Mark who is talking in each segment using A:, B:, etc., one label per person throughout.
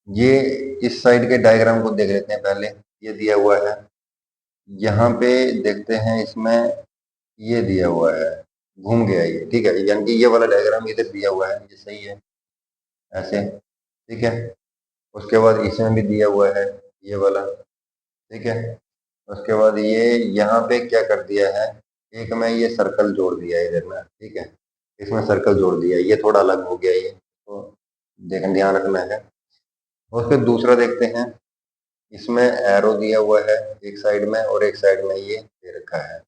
A: ये इस साइड के डायग्राम को देख लेते हैं पहले। ये दिया हुआ है, यहाँ पे देखते हैं इसमें ये दिया हुआ है, घूम गया ये, ठीक है, यानी कि ये वाला डायग्राम इधर दिया हुआ है, ये सही है ऐसे, ठीक है। उसके बाद इसमें भी दिया हुआ है ये वाला, ठीक है। उसके बाद ये यहाँ पे क्या कर दिया है, एक में ये सर्कल जोड़ दिया है इधर में, ठीक है, इसमें सर्कल जोड़ दिया है, ये थोड़ा अलग हो गया ये, तो देख ध्यान रखना है। और फिर दूसरा देखते हैं, इसमें एरो दिया हुआ है एक साइड में और एक साइड में ये दे रखा है।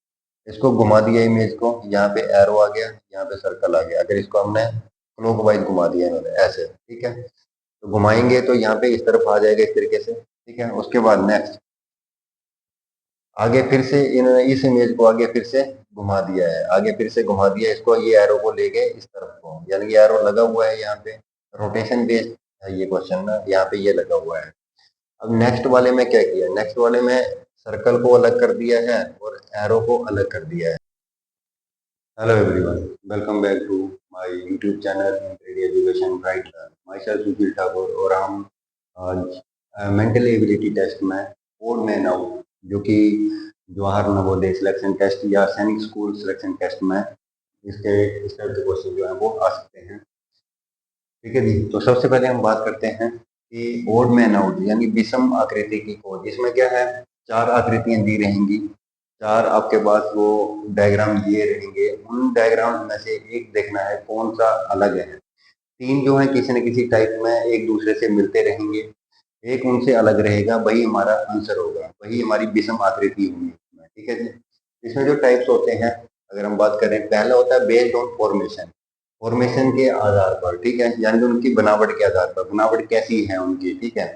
A: इसको घुमा दिया इमेज को, यहाँ पे एरो आ गया, यहाँ पे सर्कल आ गया। अगर इसको हमने क्लॉकवाइज घुमा दिया इन्होंने ऐसे, ठीक है, तो घुमाएंगे तो यहाँ पे इस तरफ आ जाएगा इस तरीके से, ठीक है। उसके बाद नेक्स्ट आगे फिर से इन्होंने इस इमेज को आगे फिर से घुमा दिया है, आगे फिर से घुमा दिया इसको, ये एरो को ले गए इस तरफ को, यानी कि एरो लगा हुआ है यहाँ पे, रोटेशन बेस्ड है ये क्वेश्चन ना, यहाँ पे ये लगा हुआ है। अब नेक्स्ट वाले में क्या किया, नेक्स्ट वाले में सर्कल को अलग कर दिया है और एरो को अलग कर दिया है। Hello everyone, welcome back to my YouTube channel integrated education bright learn. Myself Sushil Thakur, और हम आज मेंटल एबिलिटी टेस्ट में ओड मैन आउट, जो कि जवाहर नवोदय सिलेक्शन टेस्ट या सैनिक स्कूल सिलेक्शन टेस्ट में इसके इस टाइप के क्वेश्चन जो है वो आ सकते हैं, ठीक है जी। तो सबसे पहले हम बात करते हैं कि ओड मैन आउट यानी विषम आकृति की खोज। इसमें क्या है, चार आकृतियां दी रहेंगी, चार आपके पास वो डायग्राम दिए रहेंगे, उन डायग्राम में से एक देखना है कौन सा अलग है। तीन जो है किसी न किसी टाइप में एक दूसरे से मिलते रहेंगे, एक उनसे अलग रहेगा, वही हमारा आंसर होगा, वही हमारी विषम आकृति होगी इसमें, ठीक है जी। इसमें जो टाइप्स होते हैं, अगर हम बात करें, पहला होता है बेस्ड ऑन फॉर्मेशन, फॉर्मेशन के आधार पर, ठीक है, यानी कि उनकी बनावट के आधार पर, बनावट कैसी है उनकी, ठीक है,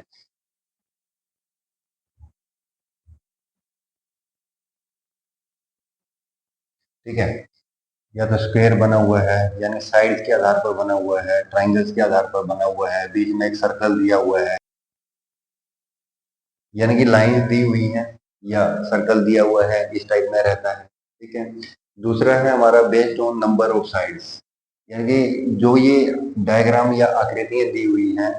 A: ठीक है। या तो स्क्वायर बना हुआ है, यानी साइड्स के आधार पर बना हुआ है, ट्राइंगल्स के आधार पर बना हुआ है, बीच में एक सर्कल दिया हुआ है, यानी कि लाइन दी हुई है या सर्कल दिया हुआ है, इस टाइप में रहता है, ठीक है। दूसरा है हमारा based on number of sides, यानी कि जो ये डायग्राम या आकृतियां दी हुई हैं,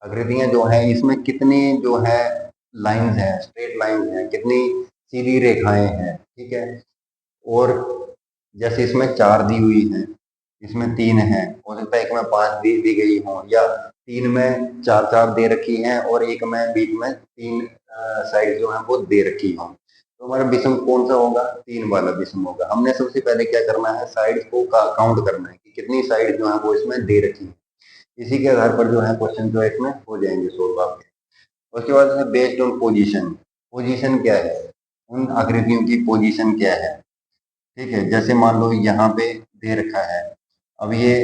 A: आकृतियां जो हैं इसमें कितनी जो है लाइंस हैं, स्ट्रेट लाइंस हैं, कितनी सीधी रेखाएं हैं, ठीक है। और जैसे इसमें चार दी हुई हैं, इसमें तीन है, हो सकता है एक में पांच दी गई हो, या तीन में चार चार दे रखी हैं और एक में बीच में तीन साइड जो है वो दे रखी हो, तो हमारा विषम कौन सा होगा, तीन वाला विषम होगा। हमने सबसे पहले क्या करना है, साइड को काउंट करना है कि कितनी साइड जो है वो इसमें दे रखी है, इसी के आधार पर जो है क्वेश्चन जो है इसमें हो जाएंगे सोल्व आपके। उसके बाद है बेस्ड ऑन पोजीशन, पोजीशन क्या है, उन आकृतियों की पोजीशन क्या है, ठीक है। जैसे मान लो यहाँ पे दे रखा है, अब ये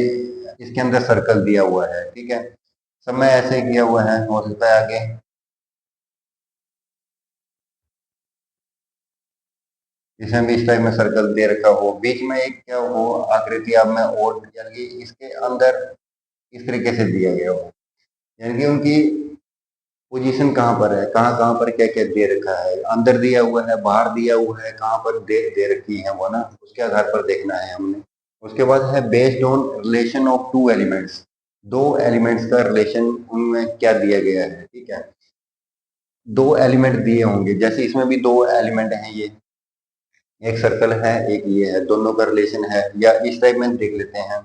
A: इसके अंदर सर्कल दिया हुआ है, ठीक है, सब में ऐसे किया हुआ है, हो सकता है आगे इसमें भी इस टाइप में सर्कल दे रखा हो, बीच में एक क्या हो आकृति अब में और, यानी कि इसके अंदर इस तरीके से दिया गया हो, यानी कि उनकी पोजीशन कहाँ पर है, कहाँ कहाँ पर क्या क्या दे रखा है, अंदर दिया हुआ है, बाहर दिया हुआ है, कहाँ पर दे रखी है वो ना, उसके आधार पर देखना है हमने। उसके बाद है based on relation of two elements, दो एलिमेंट्स का रिलेशन उनमें क्या दिया गया है, ठीक है। दो एलिमेंट दिए होंगे, जैसे इसमें भी दो एलिमेंट हैं, ये एक सर्कल है एक ये है, दोनों का रिलेशन है, या इस टाइप में देख लेते हैं,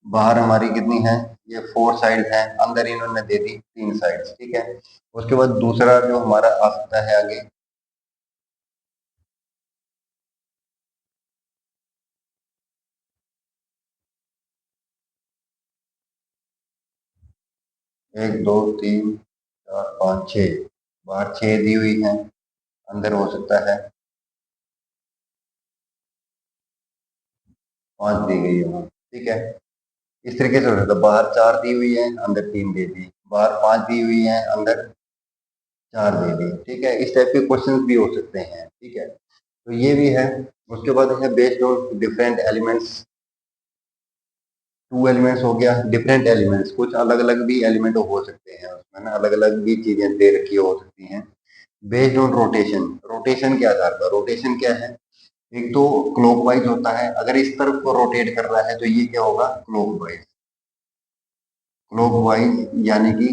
A: बाहर हमारी कितनी है, ये फोर साइड है, अंदर इन्होंने दे दी तीन साइड्स, ठीक है। उसके बाद दूसरा जो हमारा आ सकता है आगे, एक दो तीन चार पाँच छः, बाहर छः दी हुई है, अंदर हो सकता है पांच दी गई हो, ठीक है। इस तरीके से हो सकता है, बाहर चार दी हुई है, अंदर तीन दे दी, बाहर पांच दी हुई है, अंदर चार दे दी, ठीक है। इस टाइप के क्वेश्चंस भी हो सकते हैं, ठीक है। तो ये भी है। उसके बाद है based on different elements, two elements हो गया, डिफरेंट एलिमेंट्स, कुछ अलग अलग भी एलिमेंट हो सकते हैं उसमें ना, अलग अलग भी चीजें दे रखी हो सकती हैं। बेस्ड ऑन रोटेशन, रोटेशन के आधार पर, रोटेशन क्या है, एक तो क्लॉकवाइज होता है, अगर इस तरफ को रोटेट कर रहा है तो ये क्या होगा, क्लॉकवाइज, क्लॉकवाइज यानी कि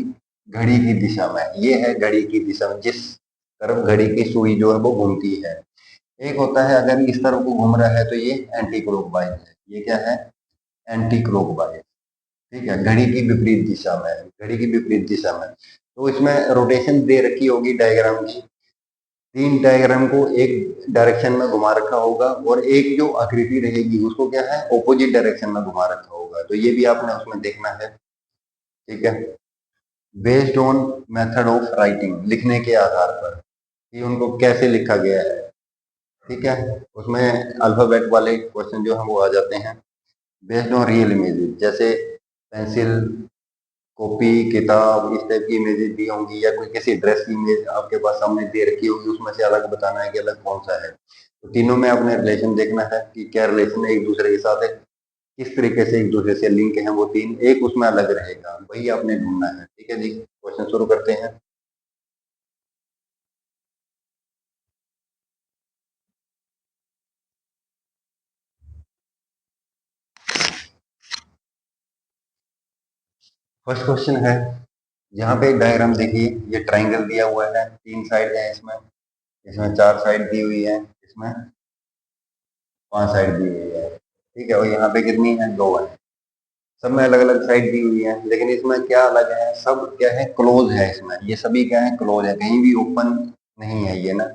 A: घड़ी की दिशा में, ये है घड़ी की दिशा में, जिस तरफ घड़ी की सुई जो है वो घूमती है। एक होता है अगर इस तरफ को घूम रहा है तो ये एंटी क्लॉकवाइज है, ये क्या है, एंटी क्लॉकवाइज। ठीक है, घड़ी की विपरीत दिशा में, घड़ी की विपरीत दिशा में। तो इसमें रोटेशन दे रखी होगी डायग्राम की, तीन डायग्राम को एक डायरेक्शन में घुमा रखा होगा और एक जो आकृति रहेगी उसको क्या है, ऑपोजिट डायरेक्शन में घुमा रखा होगा। तो ये भी आपने उसमें देखना है। ठीक है, based on method of writing, लिखने के आधार पर कि उनको कैसे लिखा गया है। ठीक है, उसमें अल्फाबेट वाले क्वेश्चन जो है वो आ जाते हैं। बेस्ड ऑन रियल इमेजेस, जैसे पेंसिल, कॉपी, किताब, इस टाइप की इमेजेस दी होंगी, या कोई किसी ड्रेस की इमेज आपके पास सामने दे रखी होगी, उसमें से अलग बताना है कि अलग कौन सा है। तो तीनों में आपने रिलेशन देखना है कि क्या रिलेशन है एक दूसरे के साथ है, किस तरीके से एक दूसरे से लिंक है वो तीन, एक उसमें अलग रहेगा, वही आपने ढूंढना है। ठीक है जी, क्वेश्चन शुरू करते हैं। फर्स्ट क्वेश्चन है, यहाँ पे एक डायग्राम देखिए, ये ट्राइंगल दिया हुआ है, तीन साइड है इसमें, इसमें चार साइड दी हुई है, इसमें पांच साइड दी हुई है। ठीक है, और यहाँ पे कितनी है, दो है। सब में अलग अलग साइड दी हुई है, लेकिन इसमें क्या अलग है, सब क्या है, क्लोज है। इसमें ये सभी क्या है, क्लोज है, कहीं भी ओपन नहीं है ये ना।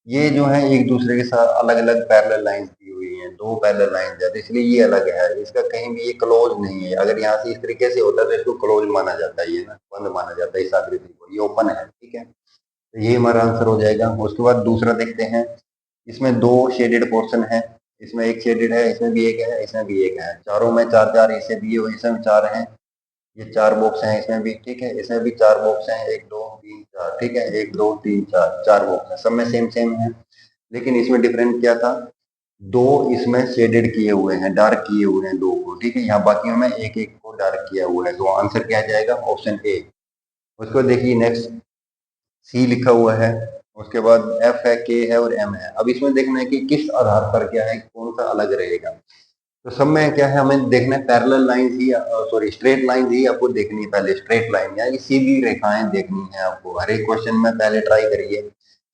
A: ये जो है एक दूसरे के साथ अलग अलग पैरेलल लाइंस दी हुई हैं, दो पैरेलल लाइंस है, तो इसलिए ये अलग है, इसका कहीं भी ये क्लोज नहीं है। अगर यहाँ से इस तरीके से होता तो इसको क्लोज माना जाता है, ये ना बंद माना जाता है इस आकृति को, ये ओपन है। ठीक है, तो ये हमारा आंसर हो जाएगा। उसके बाद दूसरा देखते हैं, इसमें दो शेडेड पोर्शन है, इसमें एक शेडेड है, इसमें भी एक है, इसमें भी एक है, चारों में चार चार ऐसे दिए हुए, इसमें चार हैं, ये चार बॉक्स हैं इसमें भी। ठीक है, इसमें भी चार बॉक्स हैं, एक दो तीन चार। ठीक है, एक दो तीन चार, चार बॉक्स हैं, सब में सेम सेम है, लेकिन इसमें डिफरेंट क्या था, दो इसमें शेडेड किए हुए हैं, डार्क किए हुए हैं दो को। ठीक है, यहाँ बाकियों में एक एक को डार्क किया हुआ है, तो आंसर क्या आ जाएगा, ऑप्शन ए। उसको देखिए नेक्स्ट, सी लिखा हुआ है, उसके बाद एफ है, के है और एम है। अब इसमें देखना है कि किस आधार पर क्या है, कौन सा अलग रहेगा। तो सब में क्या है, हमें देखना है पैरेलल लाइंस ही, सॉरी स्ट्रेट लाइंस ही आपको देखनी है पहले, स्ट्रेट लाइन यानी सीधी रेखाएं देखनी है आपको। हर एक क्वेश्चन में पहले ट्राई करिए,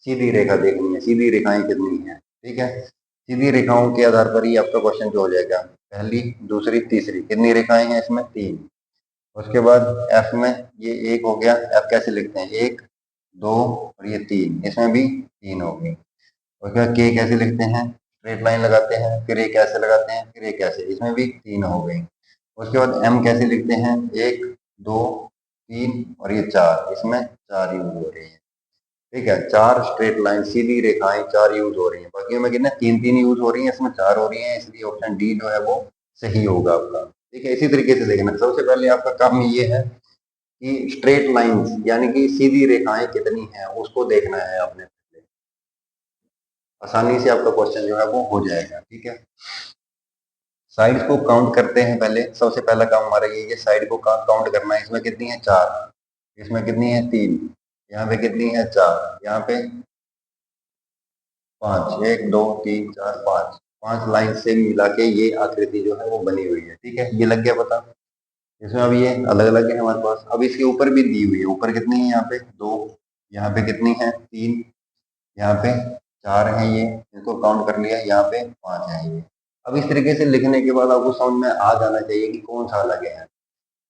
A: सीधी रेखा देखनी है, सीधी रेखाएं कितनी है। ठीक है, सीधी रेखाओं के आधार पर ही आपका क्वेश्चन जो हो जाएगा, पहली दूसरी तीसरी, कितनी रेखाएं हैं इसमें, तीन। उसके बाद एफ में ये एक हो गया, एफ कैसे लिखते हैं, एक दो और ये तीन, इसमें भी तीन हो गई। उसके बाद के कैसे लिखते हैं, स्ट्रेट लाइन लगाते हैं, फिर एक ऐसे लगाते हैं, फिर एक ऐसे, इसमें भी तीन हो गई। उसके बाद एम कैसे लिखते हैं, एक दो तीन और ये चार, इसमें चार यूज हो रही है। ठीक है, चार स्ट्रेट लाइन सीधी रेखाएं चार यूज हो रही है, बाकी में कितने, तीन तीन यूज हो रही है, इसमें चार हो रही है, इसलिए ऑप्शन डी जो है वो सही होगा आपका। ठीक है, इसी तरीके से देखना, सबसे पहले आपका काम ये है कि स्ट्रेट लाइंस यानी कि सीधी रेखाएं कितनी है उसको देखना है आपने, आसानी से आपका क्वेश्चन जो है वो हो जाएगा। ठीक है, साइड को काउंट करते हैं पहले, सबसे पहला काम हमारा ये है, साइड को काउंट करना है। इसमें कितनी है, चार, इसमें कितनी है, तीन, यहाँ पे कितनी है, चार, यहाँ पे पांच, एक दो तीन चार पांच, पांच लाइन से मिला के ये आकृति जो है वो बनी हुई है। ठीक है, ये लग गया पता। इसमें अब ये अलग अलग है हमारे पास, अब इसके ऊपर भी दी हुई है, ऊपर कितनी है, यहाँ पे दो, यहाँ पे कितनी है, तीन, यहाँ पे चार है, ये इसको काउंट कर लिया, यहाँ पे पांच है ये। अब इस तरीके से लिखने के बाद आपको समझ में आ जाना चाहिए कि कौन सा अलग है।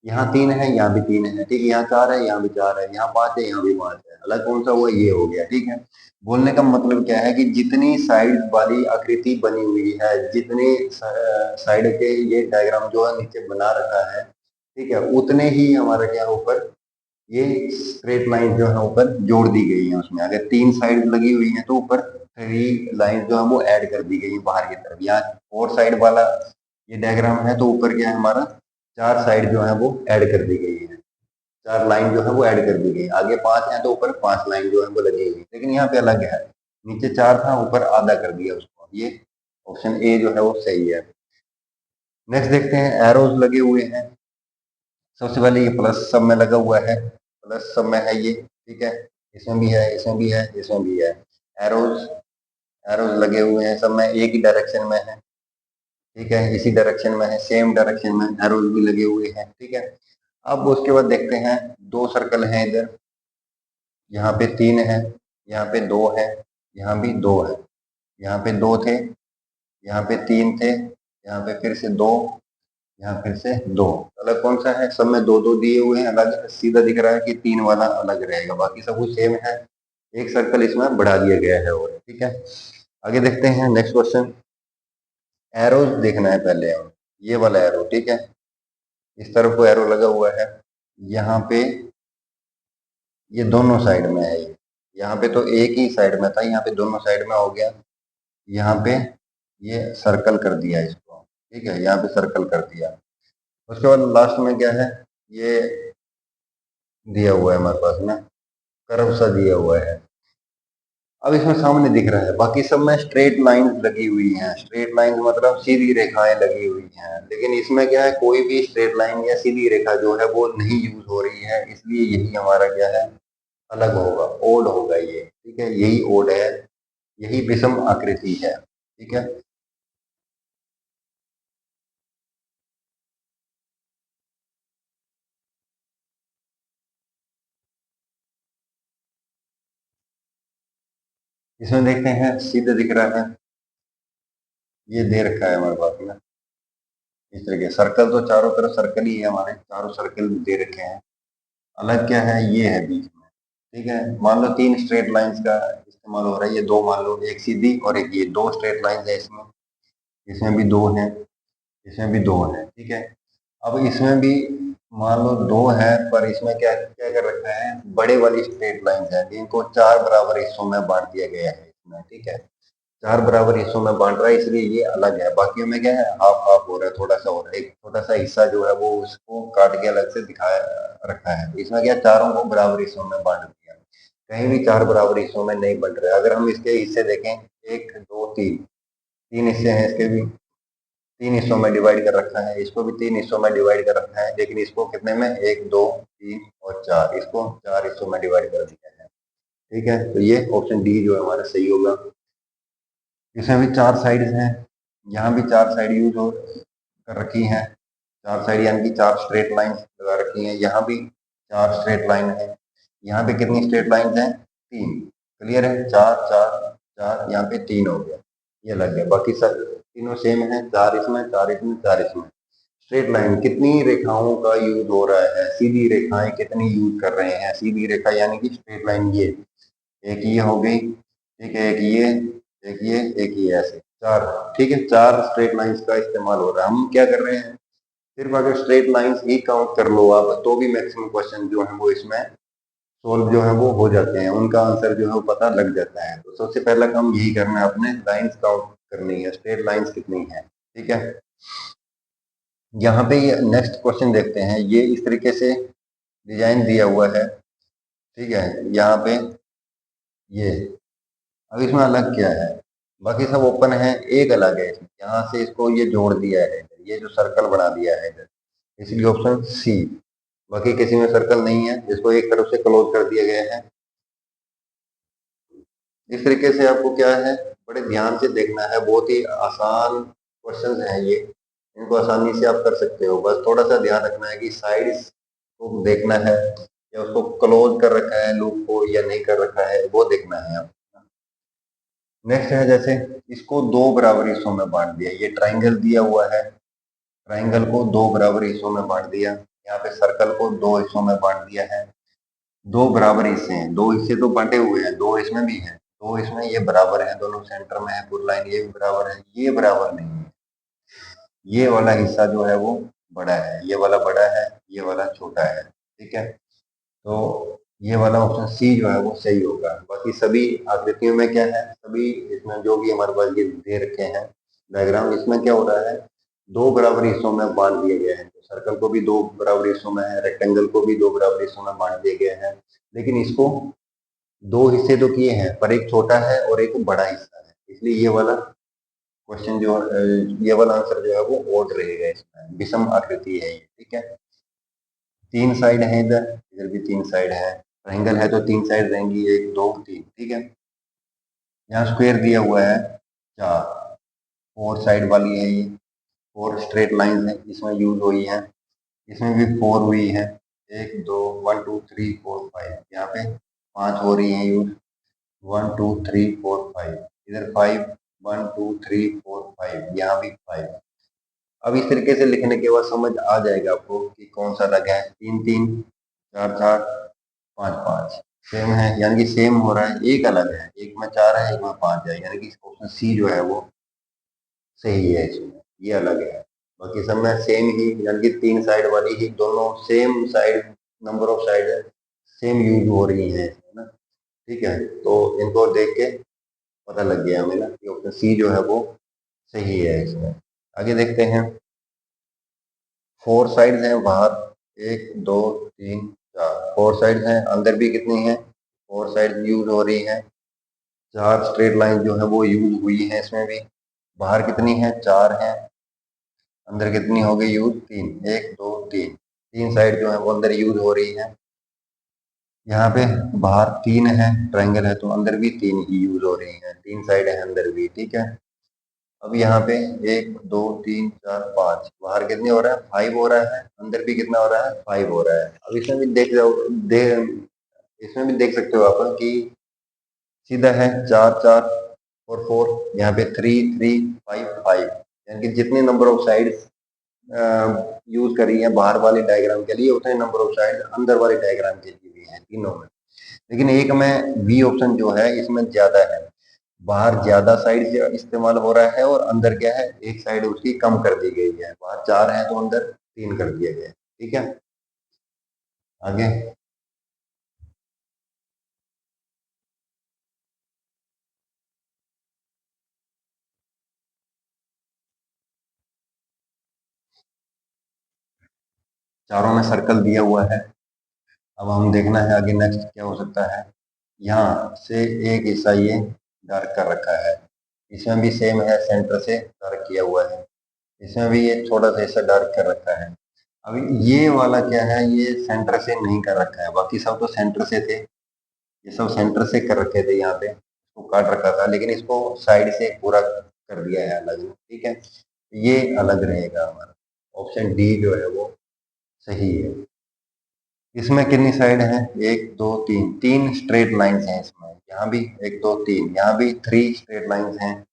A: यहाँ तीन है, यहाँ भी तीन है, ठीक है, यहाँ चार है, यहाँ भी चार है, यहाँ पांच है, यहाँ भी पांच है, अलग कौन सा हुआ, ये हो गया। ठीक है, बोलने का मतलब क्या है कि जितनी साइड वाली आकृति बनी हुई है, जितने साइड के ये डायग्राम जो है नीचे बना रखा है, ठीक है, उतने ही हमारे क्या ऊपर ये स्ट्रेट लाइन जो है ऊपर जोड़ दी गई है। उसमें अगर तीन साइड लगी हुई है तो ऊपर थ्री लाइन जो है वो ऐड कर दी गई है बाहर की तरफ। यहाँ फोर साइड वाला ये डायग्राम है तो ऊपर क्या है हमारा, चार साइड जो है वो ऐड कर दी गई है, चार लाइन जो है वो ऐड कर दी गई। आगे पांच है तो ऊपर पांच लाइन जो है वो लगी हुई, लेकिन यहाँ पे अलग है, नीचे चार था ऊपर आधा कर दिया उसको। ये ऑप्शन ए जो है वो सही है। नेक्स्ट देखते हैं, एरोज लगे हुए हैं। सबसे पहले ये प्लस सब में लगा हुआ है, प्लस सब में है ये। ठीक है, इसमें भी है, इसमें भी है, इसमें भी है, एरोज, एरोज लगे हुए हैं सब में, एक ही डायरेक्शन में है। ठीक है, इसी डायरेक्शन में है, सेम डायरेक्शन में एरोज भी लगे हुए हैं। ठीक है, अब उसके बाद देखते हैं, दो सर्कल हैं इधर, यहाँ पे 3 है, यहाँ पे 2 है, यहाँ भी 2 है, यहाँ पे 2 थे, यहाँ पे 3 थे, यहाँ पे फिर से 2, यहाँ फिर से 2। अलग कौन सा है? सब में 2 2 दिए हुए हैं, अलग सीधा दिख रहा है कि 3 वाला अलग रहेगा, बाकी सब कुछ सेम है। एक सर्कल इसमें बढ़ा दिया गया है और, ठीक है। आगे देखते हैं नेक्स्ट क्वेश्चन। एरोज देखना है पहले हमें, ये वाला एरो, ठीक है, इस तरफ को एरो लगा हुआ है, यहाँ पे ये दोनों साइड में है, ये यहाँ पे तो एक ही साइड में था, यहाँ पे दोनों साइड में हो गया, यहाँ पे ये सर्कल कर दिया इसको, ठीक है, यहाँ पे सर्कल कर दिया। उसके बाद लास्ट में क्या है, ये दिया हुआ है हमारे पास में, कर्व सा दिया हुआ है। अब इसमें सामने दिख रहा है, बाकी सब में स्ट्रेट लाइंस लगी हुई हैं, स्ट्रेट लाइंस मतलब सीधी रेखाएं लगी हुई हैं, लेकिन इसमें क्या है, कोई भी स्ट्रेट लाइन या सीधी रेखा जो है वो नहीं यूज हो रही है, इसलिए यही हमारा क्या है, अलग होगा, ओड होगा ये, ठीक है, यही ओड है, यही विषम आकृति है, ठीक है। इसमें देखते हैं, सीधे दिख रहा है, ये दे रखा है हमारे पास में इस तरीके, सर्कल तो चारों तरफ सर्कल ही है, हमारे चारों सर्कल दे रखे हैं, अलग क्या है, ये है बीच में, ठीक है। मान लो 3 स्ट्रेट लाइंस का इस्तेमाल हो रहा है, ये 2 मान लो, एक सीधी और एक ये, 2 स्ट्रेट लाइंस है इसमें, इसमें भी 2 है, इसमें भी 2 है, ठीक है। अब इसमें भी मान लो 2 है, पर इसमें क्या क्या कर रखा है, बड़े वाली स्ट्रेट लाइंस है, जिनको 4 बराबर हिस्सों में बांट दिया गया है इसमें, ठीक है, 4 बराबर हिस्सों में बांट रहा है, इसलिए ये अलग है, बाकियों में क्या है, हाफ हाफ हो रहा है, थोड़ा सा हो रहा है, एक छोटा सा हिस्सा जो है वो उसको काट के अलग से दिखाया रखा है, तो इसमें क्या, चारों को बराबर हिस्सों में बांट दिया, कहीं भी 4 बराबर हिस्सों में नहीं बंट रहे। अगर हम इसके हिस्से देखें, 1 2 3, 3 हिस्से हैं इसके भी, 3 हिस्सों में डिवाइड कर रखा है, इसको भी 3 हिस्सों में डिवाइड कर रखा है, लेकिन इसको कितने में, 1 2 3 और 4, इसको 4 हिस्सों में डिवाइड कर दिया है, ठीक है। तो ये ऑप्शन डी जो है हमारा सही होगा। इसमें भी 4 साइड्स हैं, यहाँ भी 4 साइड यूज हो कर रखी हैं, 4 साइड यानी कि 4 स्ट्रेट लाइन लगा रखी हैं, यहाँ भी 4 स्ट्रेट लाइन है, यहाँ पे कितनी स्ट्रेट लाइन है, 3, क्लियर है, 4 4 4, यहाँ पे 3 हो गया, ये लग गया, बाकी सब तीनों सेम है, 4 इसमें 4 इसमें 4 इसमें। स्ट्रेट लाइन कितनी रेखाओं का यूज हो रहा है, सीधी रेखाएं कितनी यूज कर रहे हैं, सीधी रेखा यानी कि स्ट्रेट लाइन, ये एक ये हो गई, ठीक है, एक ये, एक ये, एक ये, ऐसे 4, ठीक है, 4 स्ट्रेट लाइंस का इस्तेमाल हो रहा है। हम क्या कर रहे हैं, सिर्फ अगर स्ट्रेट लाइंस ही काउंट कर लो आप, तो भी मैक्सिमम क्वेश्चन जो है वो इसमें सोल्व जो है वो हो जाते हैं, उनका आंसर जो है वो पता लग जाता है। तो सबसे पहला काम यही करना है, अपने लाइंस काउंट करनी है, स्ट्रेट लाइंस कितनी है, ठीक है। यहाँ पे ये नेक्स्ट क्वेश्चन देखते हैं, ये इस तरीके से डिजाइन दिया हुआ है, ठीक है, यहाँ पे ये, अब इसमें अलग क्या है, बाकी सब ओपन है, एक अलग है इसमें, यहाँ से इसको ये जोड़ दिया है, ये जो सर्कल बना दिया है इधर, इसलिए ऑप्शन सी। बाकी किसी में सर्कल नहीं है, इसको एक तरफ से क्लोज कर दिया गया है। इस तरीके से आपको क्या है, बड़े ध्यान से देखना है, बहुत ही आसान क्वेश्चन हैं ये, इनको आसानी से आप कर सकते हो, बस थोड़ा सा ध्यान रखना है कि साइड्स को देखना है, या उसको क्लोज कर रखा है लूप को या नहीं कर रखा है, वो देखना है आप। नेक्स्ट है, जैसे इसको 2 बराबर हिस्सों में बांट दिया, ये ट्राइंगल दिया हुआ है, ट्राइंगल को 2 बराबर हिस्सों में बांट दिया, यहाँ पे सर्कल को 2 हिस्सों में बांट दिया है, 2 बराबर हिस्से हैं, 2 हिस्से तो बांटे हुए हैं, 2 इसमें भी हैं, 2 इसमें, ये बराबर है, दोनों सेंटर में है, पूरी लाइन ये भी बराबर है, ये बराबर नहीं है, ये वाला हिस्सा जो है वो बड़ा है, ये वाला बड़ा है, ये वाला छोटा है, ठीक है। तो ये वाला ऑप्शन सी जो है वो सही होगा। बाकी सभी आकृतियों में क्या है, सभी इसमें जो भी हमारे पास ये दे रखे हैं डायग्राम, इसमें क्या हो रहा है, 2 बराबर हिस्सों में बांट दिए गए हैं, सर्कल को भी 2 बराबर हिस्सों में है, रेक्टेंगल को भी 2 बराबर हिस्सों में बांट दिए गए हैं, लेकिन इसको 2 हिस्से तो किए हैं, पर एक छोटा है और एक बड़ा हिस्सा है, इसलिए ये वाला क्वेश्चन जो ये वाला आंसर जो है वो ओड रहेगा, इसमें विषम आकृति है ये, ठीक है। 3 साइड है इधर, इधर भी 3 साइड है, ट्रायंगल है तो 3 साइड रहेंगी, 1 2 3, ठीक है। यहाँ स्क्वायर दिया हुआ है 4, 4 साइड वाली है ये, 4 स्ट्रेट लाइन है इसमें यूज हुई है, इसमें भी 4 हुई है, 1 2 1 2 3 4 5, यहाँ पे 5 हो रही है यूज, 1 2 3 4 5, इधर 5 1 2 3 4 5, यहाँ भी 5। अब इस तरीके से लिखने के बाद समझ आ जाएगा आपको कि कौन सा अलग है, 3 3 4 4 5 5 सेम है, यानी कि सेम हो रहा है, एक अलग है, एक में 4 है, एक में 5 है, यानी कि ऑप्शन सी जो है वो सही है इसमें, ये अलग है। बाकी सब में सेम ही, यानी कि 3 साइड वाली ही, दोनों same side, number of side है, सेम यूज हो रही है इसमें ना। ठीक है, तो इनको देख के पता लग गया हमें ना कि ऑप्शन सी जो है वो सही है इसमें। आगे देखते हैं, 4 साइड्स हैं बाहर, 1 2 3 4, 4 साइड्स हैं, अंदर भी कितनी है, 4 साइड यूज हो रही है, 4 स्ट्रेट लाइन जो है वो यूज हुई है इसमें भी, बाहर कितनी है, 4 है, अंदर कितनी हो गई यूज, 3, 1 2 3, 3 साइड जो है वो अंदर यूज हो रही है, यहाँ पे बाहर 3 है, ट्रायंगल है तो अंदर भी 3 ही यूज हो रही है, 3 साइड है अंदर भी, ठीक है। अब यहाँ पे 1 2 3 4 5, बाहर कितने हो रहा है, 5 हो रहा है, अंदर भी कितना हो रहा है, 5 हो रहा है। अब इसमें भी देख जाओ, इसमें भी देख सकते हो आप कि सीधा है, 4 4 और 4, यहाँ पे 3 3 5 5, यानी कि जितने नंबर ऑफ साइड्स यूज करी है बाहर वाले डायग्राम के लिए, उतने नंबर ऑफ साइड अंदर वाले डायग्राम के लिए भी है तीनों में। लेकिन एक में बी ऑप्शन जो है इसमें ज्यादा है, बाहर ज्यादा साइड इस्तेमाल हो रहा है और अंदर क्या है, एक साइड उसकी कम कर दी गई है, बाहर 4 है तो अंदर 3 कर दिया गया है, ठीक है। आगे, चारों में सर्कल दिया हुआ है, अब हम देखना है आगे नेक्स्ट क्या हो सकता है। यहाँ से एक हिस्सा ये डार्क कर रखा है, इसमें भी सेम है, सेंटर से डार्क किया हुआ है, इसमें भी ये थोड़ा सा हिस्सा डार्क कर रखा है। अभी ये वाला क्या है, ये सेंटर से नहीं कर रखा है, बाकी सब तो सेंटर से थे, ये सब सेंटर से कर रखे थे, यहाँ पे इसको काट रखा था, लेकिन इसको साइड से पूरा कर दिया है अलग, ठीक है, ये अलग रहेगा हमारा, ऑप्शन डी जो है वो सही है। इसमें कितनी साइड है, 1 2 3, 3 स्ट्रेट लाइंस हैं इसमें, यहाँ भी 1 2 3, यहाँ भी 3 स्ट्रेट लाइंस हैं,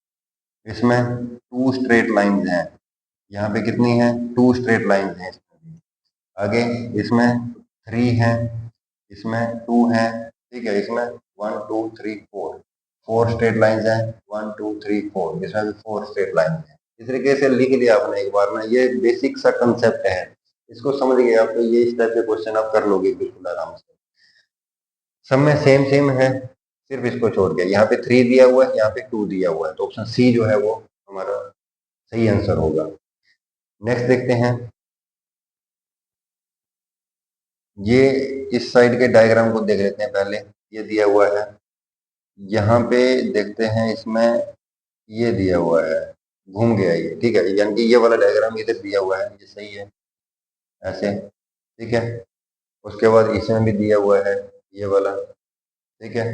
A: इसमें 2 स्ट्रेट लाइंस हैं, यहाँ पे कितनी है, 2 स्ट्रेट लाइंस हैं इसमें भी। आगे इसमें 3 है, इसमें 2 है, ठीक है, इसमें 1 2 3 4, 4 स्ट्रेट लाइंस हैं, 1 2 3 4, इसमें भी 4 स्ट्रेट लाइंस हैं। इस तरीके से लिख लिया आपने एक बार ना, ये बेसिक सा कंसेप्ट है, इसको समझ गए आप तो ये इस टाइप के क्वेश्चन आप कर लोगे बिल्कुल आराम से। सब में सेम सेम है, सिर्फ इसको छोड़ के यहाँ पे 3 दिया हुआ है, यहाँ पे 2 दिया हुआ है, तो ऑप्शन सी जो है वो हमारा सही आंसर होगा। नेक्स्ट देखते हैं, ये इस साइड के डायग्राम को देख लेते हैं पहले, ये दिया हुआ है, यहाँ पे देखते हैं, इसमें ये दिया हुआ है, घूम गया ये, ठीक है, यानी कि ये वाला डायग्राम इधर दिया हुआ है, ये सही है ऐसे, ठीक है। उसके बाद इसमें भी दिया हुआ है ये वाला, ठीक है।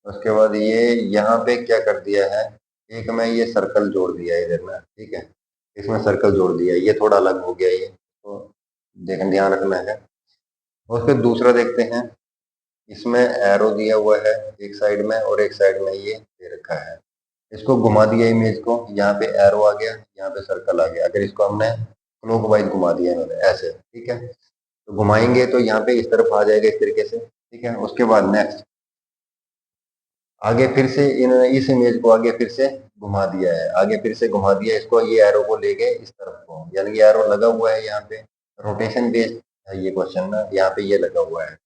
A: उसके बाद ये यहाँ पे क्या कर दिया है, एक में ये सर्कल जोड़ दिया है इधर में, ठीक है, इसमें सर्कल जोड़ दिया है, ये थोड़ा अलग हो गया ये, तो देख ध्यान रखना है। और फिर दूसरा देखते हैं, इसमें एरो दिया हुआ है एक साइड में और एक साइड में ये दे रखा है, इसको घुमा दिया इमेज को, यहाँ पे एरो आ गया, यहाँ पे सर्कल आ गया, अगर इसको हमने क्लॉकवाइज घुमा दिया इन्होंने ऐसे, ठीक है, तो घुमाएंगे तो यहाँ पे इस तरफ आ जाएगा इस तरीके से, ठीक है। उसके बाद नेक्स्ट आगे फिर से इन्होंने इस इमेज को आगे फिर से घुमा दिया है, आगे फिर से घुमा दिया इसको, ये एरो को ले गए इस तरफ को, यानी कि एरो लगा हुआ है यहाँ पे, रोटेशन बेस्ड है ये क्वेश्चन ना, यहाँ पे ये लगा हुआ है।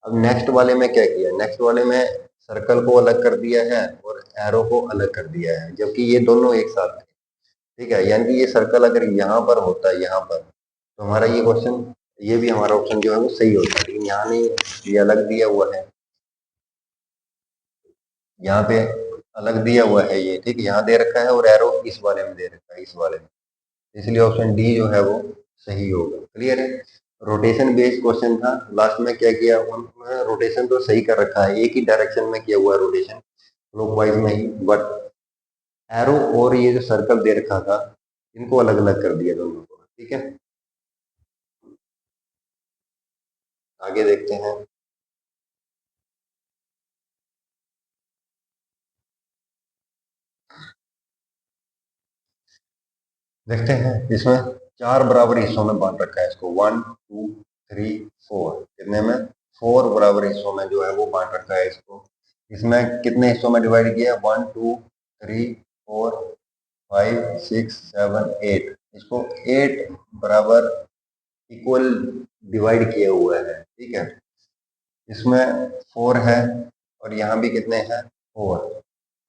A: अब नेक्स्ट वाले में क्या किया, नेक्स्ट वाले में सर्कल को अलग कर दिया है और एरो को अलग कर दिया है, जबकि ये दोनों एक साथ थे, ठीक है, यानी कि ये सर्कल अगर यहाँ पर होता है, यहाँ पर, तो हमारा ये क्वेश्चन, ये भी हमारा ऑप्शन जो है वो सही होता है, लेकिन यहाँ नहीं, ये अलग दिया हुआ है, यहाँ पे अलग दिया हुआ है ये, ठीक है, यहाँ दे रखा है और एरो इस वाले में दे रखा है, इस वाले में, इसलिए ऑप्शन डी जो है वो सही होगा। क्लियर है, रोटेशन बेस्ड क्वेश्चन था, लास्ट में क्या किया उन्होंने, रोटेशन तो सही कर रखा है, एक ही डायरेक्शन में किया हुआ है रोटेशन, क्लॉकवाइज में ही, बट एरो और ये जो सर्कल दे रखा था, इनको अलग अलग कर दिया दोनों को, ठीक है। आगे देखते हैं। देखते हैं इसमें चार बराबर हिस्सों में बांट रखा है इसको, 1 2 3 4, कितने में, 4 बराबर हिस्सों में जो है वो बांट रखा है इसको। इसमें कितने हिस्सों में डिवाइड किया है, 1 2 3 4 5 6 7 8, इसको 8 बराबर इक्वल डिवाइड किया हुआ है, ठीक है। इसमें 4 है और यहाँ भी कितने हैं, 4,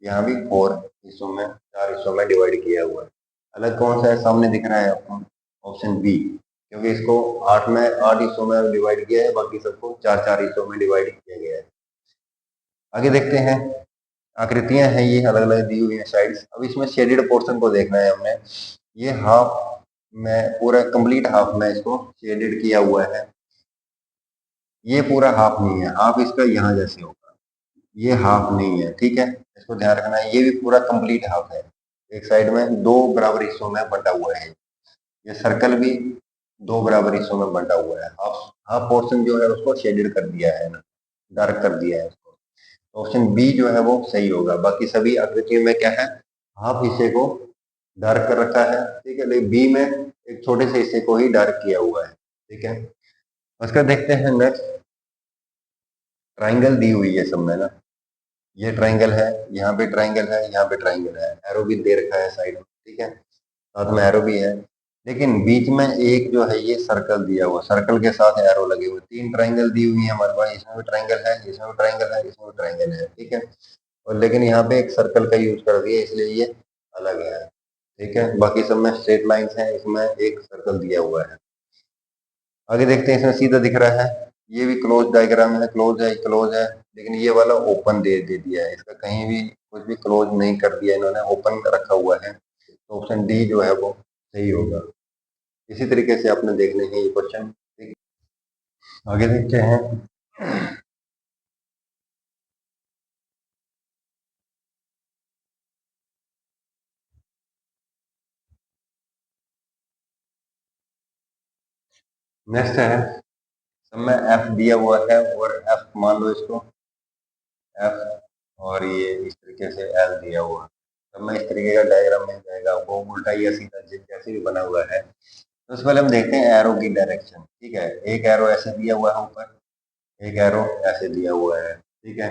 A: यहाँ भी 4 हिस्सों में, 4 हिस्सों में डिवाइड किया हुआ है। अलग कौन सा है, सामने दिख रहा है आपको, ऑप्शन बी, क्योंकि इसको 8 हिस्सों में डिवाइड किया है, बाकी सबको 4 4 हिस्सों में डिवाइड किया गया है। आगे देखते हैं, आकृतियां हैं ये अलग अलग दी हुई है साइड्स। अब इसमें शेडेड पोर्शन को देखना है हमने। ये हाफ में, पूरा कंप्लीट हाफ में इसको शेडेड किया हुआ है। ये पूरा हाफ नहीं है, हाफ इसका यहाँ जैसे होगा, ये हाफ नहीं है, ठीक है, इसको ध्यान रखना है। ये भी पूरा कंप्लीट हाफ है, एक साइड में 2 बराबर हिस्सों में बंटा हुआ है। ये सर्कल भी 2 बराबर हिस्सों में बंटा हुआ है। हाफ हाफ पोर्शन जो है उसको शेडेड कर दिया है ना, डार्क कर दिया है उसको। तो ऑप्शन बी जो है वो सही होगा। बाकी सभी आकृतियों में क्या है, हाफ हिस्से को डार्क कर रखा है, ठीक है, लेकिन बी में एक छोटे से हिस्से को ही डार्क किया हुआ है, ठीक है। उसका देखते हैं नेक्स्ट, ट्राइंगल दी हुई है सब में ना, ये ट्राइंगल है, यहाँ पे ट्राइंगल है, यहाँ पे ट्राइंगल है, एरो भी दे रखा है साइड में, ठीक है, साथ में एरो भी है। लेकिन बीच में एक जो है ये सर्कल दिया हुआ, सर्कल के साथ एरो लगे हुए, 3 ट्राइंगल दी हुई है हमारे पास, इसमें भी ट्राइंगल है, इसमें भी ट्राइंगल है, इसमें भी ट्राइंगल है, ठीक है। और लेकिन यहाँ पे एक सर्कल का यूज कर दिया इसलिए ये अलग है, ठीक है। बाकी सब में स्ट्रेट लाइंस हैं, इसमें एक सर्कल दिया हुआ है। आगे देखते हैं, इसमें सीधा दिख रहा है, ये भी क्लोज डायग्राम है, क्लोज है, क्लोज है, लेकिन ये वाला ओपन दे दिया है, इसका कहीं भी कुछ भी क्लोज नहीं कर दिया इन्होंने, ओपन रखा हुआ है। तो ऑप्शन डी जो है वो सही होगा। इसी तरीके से आपने देखने हैं ये क्वेश्चन, ठीक है। आगे देखते हैं, नेक्स्ट है, सब में एफ दिया हुआ है और एफ मान लो इसको एफ, और ये इस तरीके से एल दिया हुआ है। सब में इस तरीके का डायग्राम मिल जाएगा आपको, उल्टा या सीधा जैसे भी बना हुआ है। तो उससे पहले हम देखते हैं एरो की डायरेक्शन, ठीक है। एक एरो ऐसे दिया हुआ है ऊपर, एक एरो ऐसे दिया हुआ है, ठीक है।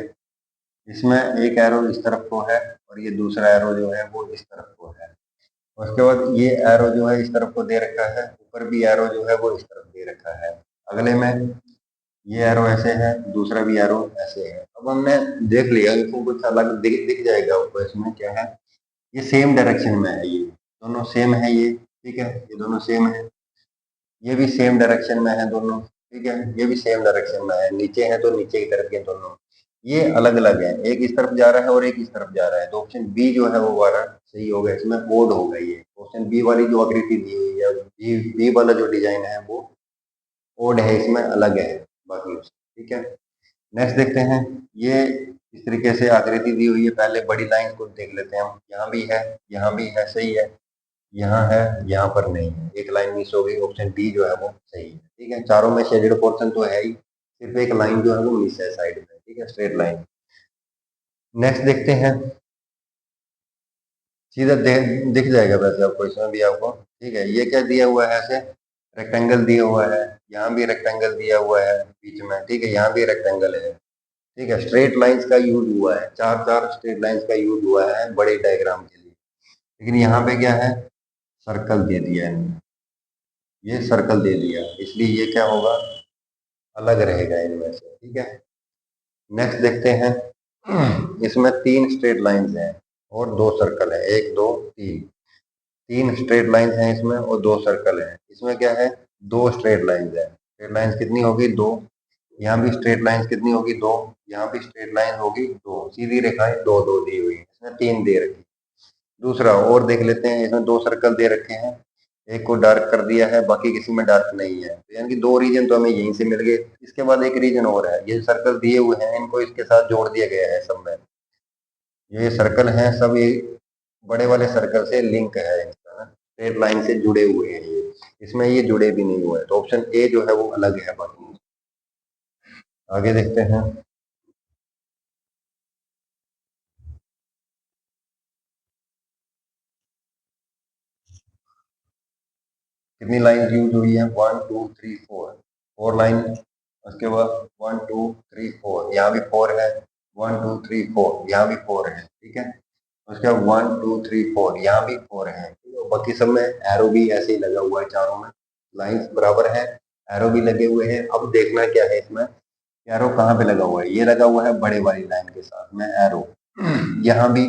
A: इसमें एक एरो इस तरफ को है और ये दूसरा एरो जो है वो इस तरफ को है। उसके बाद ये एरो जो है इस तरफ को दे रखा है, ऊपर भी एरो जो है वो इस तरफ दे रखा है। अगले में ये एरो ऐसे है, दूसरा भी एरो ऐसे है। अब हमने देख लिया, इसको कुछ अलग दिख जाएगा आपको, इसमें क्या है, ये सेम डायरेक्शन में है, ये दोनों सेम है, ये ठीक है, ये दोनों सेम है, ये भी सेम डायरेक्शन में है दोनों, ठीक है, ये भी सेम डायरेक्शन में है, नीचे है तो नीचे की तरफ के दोनों। ये अलग अलग है, एक इस तरफ जा रहा है और एक इस तरफ जा रहा है, तो ऑप्शन बी जो है वो हमारा सही होगा। इसमें ओड होगा, ये ऑप्शन बी वाली जो आकृति दी हुई है, बी वाला जो डिजाइन है वो ओड है, इसमें अलग है बाकी, ठीक है। नेक्स्ट देखते हैं, ये इस तरीके से आकृति दी हुई है, पहले बड़ी लाइन को देख लेते हैं हम, यहाँ भी है, यहाँ भी है, सही है, यहाँ है, यहाँ पर नहीं है, एक लाइन मिस हो गई, ऑप्शन डी जो है वो सही है, ठीक है। चारों में शेडेड पोर्शन तो है ही, सिर्फ एक लाइन जो है वो मिस है साइड में, ठीक है, स्ट्रेट लाइन। नेक्स्ट देखते हैं, सीधा दिख जाएगा वैसे आपको, इसमें भी आपको, ठीक है। ये क्या दिया हुआ है, ऐसे रेक्टेंगल दिया हुआ है, यहाँ भी रेक्टेंगल दिया हुआ है बीच में, ठीक है, यहाँ भी रेक्टेंगल है, ठीक है। स्ट्रेट लाइंस का यूज हुआ है, चार चार स्ट्रेट लाइंस का यूज हुआ है बड़े डायग्राम के लिए, लेकिन यहाँ पे क्या है, सर्कल दे दिया है, ये सर्कल दे दिया, इसलिए ये क्या होगा, अलग रहेगा इनमें से, ठीक है। नेक्स्ट देखते हैं, इसमें 3 स्ट्रेट लाइंस हैं और 2 सर्कल है, 1 2 3, 3 स्ट्रेट लाइंस हैं इसमें और 2 सर्कल हैं। इसमें क्या है, 2 स्ट्रेट लाइंस है, स्ट्रेट लाइंस कितनी होगी, 2, यहाँ भी स्ट्रेट लाइंस कितनी होगी, 2, यहाँ भी स्ट्रेट लाइन होगी 2, सीधी रेखाएं 2 2 दी हुई है, इसमें 3 दे रखी। दूसरा और देख लेते हैं, इसमें 2 सर्कल दे रखे हैं, एक को डार्क कर दिया है, बाकी किसी में डार्क नहीं है, तो यानी कि 2 रीजन तो हमें यहीं से मिल गए। इसके बाद एक रीजन और है, ये सर्कल दिए हुए हैं, इनको इसके साथ जोड़ दिया गया है सब में, ये सर्कल हैं सब, ये बड़े वाले सर्कल से लिंक है इनका, स्ट्रेट लाइन से जुड़े हुए हैं ये, इसमें ये जुड़े भी नहीं हुए, तो ऑप्शन ए जो है वो अलग है बाकी। आगे देखते हैं। कितनी लाइन यूज हुई है? 1 2 3 4, 4 लाइन। उसके बाद 1 2 3 4, यहाँ भी 4 है। 1 2 3 4, यहाँ भी 4 है, ठीक है। उसके बाद 1 2 3 4, यहाँ भी 4 है। तो बाकी सब में एरो भी ऐसे ही लगा हुआ है, चारों में लाइंस बराबर है, एरो भी लगे हुए हैं। अब देखना क्या है इसमें, एरो कहाँ पे लगा हुआ है? ये लगा हुआ है बड़े वाली लाइन के साथ में एरो। यहाँ भी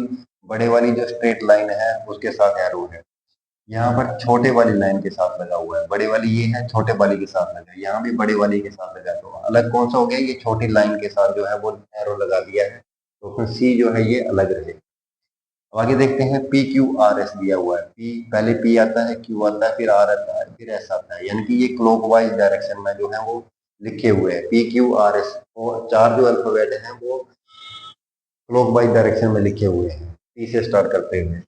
A: बड़े वाली जो स्ट्रेट लाइन है उसके साथ एरो है। यहाँ पर छोटे वाली लाइन के साथ लगा हुआ है, बड़े वाली ये है, छोटे वाली के साथ लगा है, यहाँ भी बड़े वाली के साथ लगा है। तो अलग कौन सा हो गया? ये छोटी लाइन के साथ जो है वो एरो लगा दिया है, तो फिर सी जो है ये अलग रहे। अब आगे देखते हैं, पी क्यू आर एस दिया हुआ है। पी पहले पी आता है, क्यू आता है, फिर आर आता है, फिर एस आता है, यानी कि ये क्लॉकवाइज डायरेक्शन में जो है वो लिखे हुए हैं। पी क्यू आर एस और चार जो अल्फाबेट हैं वो क्लॉकवाइज डायरेक्शन में लिखे हुए हैं, पी से स्टार्ट करते हुए।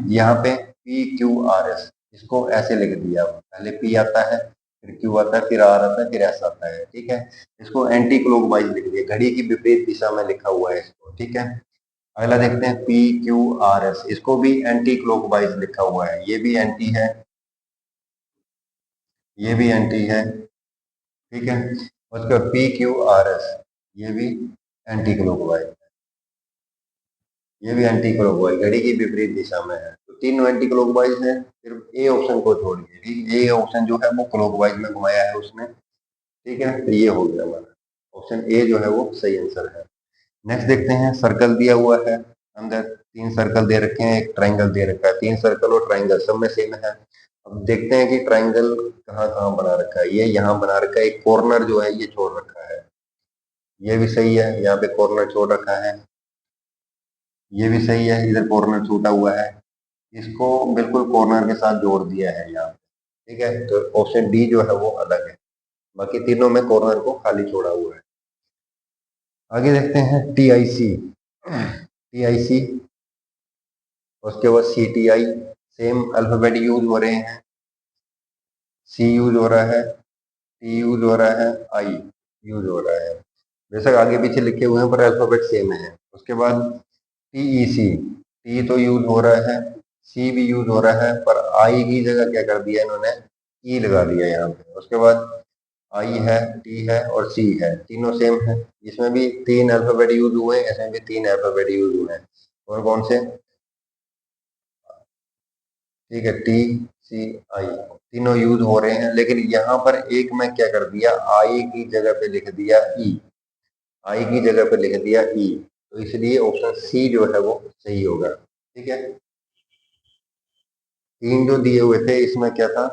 A: यहाँ पे पी क्यू आर एस, इसको ऐसे लिख दिया, पहले पी आता है, फिर क्यू आता है, फिर आर आता है, फिर एस आता है, ठीक है। इसको एंटी क्लॉकवाइज लिख दिया, घड़ी की विपरीत दिशा में लिखा हुआ है इसको, ठीक है। अगला देखते हैं, पी क्यू आर एस, इसको भी एंटी क्लॉकवाइज लिखा हुआ है, ये भी एंटी है, ये भी एंटी है, ठीक है। उसके बाद पी क्यू आर एस, ये भी एंटी क्लॉकवाइज, ये भी एंटी क्लॉकवाइज, घड़ी की विपरीत दिशा में है। तो तीनों एंटी क्लॉकवाइज है, सिर्फ ए ऑप्शन को छोड़ के, ठीक। ए ऑप्शन जो है वो क्लॉकवाइज में घुमाया है उसने, ठीक है। तो ये हो गया हमारा ऑप्शन ए जो है वो सही आंसर है। नेक्स्ट देखते हैं, सर्कल दिया हुआ है, अंदर तीन सर्कल दे रखे हैं, एक ट्राइंगल दे रखा है। तीन सर्कल और ट्राइंगल सब में सेम है। अब देखते हैं कि ट्राइंगल कहाँ कहाँ बना रखा है। ये यहाँ बना रखा है, एक कॉर्नर जो है ये छोड़ रखा है, ये भी सही है, यहाँ पे कॉर्नर छोड़ रखा है, ये भी सही है, इधर कॉर्नर छूटा हुआ है, इसको बिल्कुल कॉर्नर के साथ जोड़ दिया है यहाँ पे, ठीक है। तो ऑप्शन डी जो है वो अलग है, बाकी तीनों में कॉर्नर को खाली छोड़ा हुआ है। आगे देखते हैं, T I C, T I C, उसके बाद C T I, same alphabet use हो रहे हैं। सी यूज हो रहा है, टी यूज हो रहा है, आई यूज हो रहा है, बेशक आगे पीछे लिखे हुए हैं पर अल्फाबेट सेम है। उसके बाद टीई सी, टी तो यूज हो रहा है, सी भी यूज हो रहा है, पर आई की जगह क्या कर दिया इन्होंने, ई लगा दिया यहाँ पे। उसके बाद आई है, टी है और सी है, तीनों सेम है। इसमें भी तीन अल्फाबेट यूज हुए हैं, इसमें भी तीन अल्फाबेट यूज हुए हैं। और कौन से? ठीक है, टी सी आई तीनों यूज हो रहे हैं, लेकिन यहाँ पर एक में क्या कर दिया, आई की जगह पे लिख दिया ई, आई की जगह पे लिख दिया ई, तो इसलिए ऑप्शन सी जो है वो सही होगा, ठीक है। तीन जो दिए हुए थे इसमें क्या था,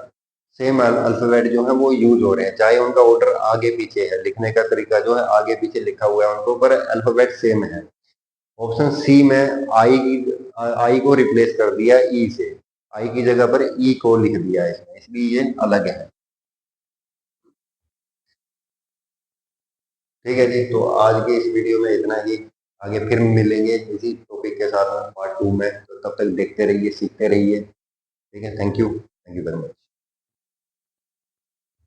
A: सेम अल्फाबेट जो है वो यूज हो रहे हैं, चाहे उनका ऑर्डर आगे पीछे है, लिखने का तरीका जो है आगे पीछे लिखा हुआ है उनको, पर अल्फाबेट सेम है। ऑप्शन सी में आई को रिप्लेस कर दिया ई से, आई की जगह पर ई को लिख दिया है इसमें, इसलिए ये अलग है, ठीक है जी। तो आज के इस वीडियो में इतना ही, आगे फिर मिलेंगे इसी टॉपिक के साथ पार्ट 2 में, तो तब तक देखते रहिए, सीखते रहिए, ठीक है। Thank you very much.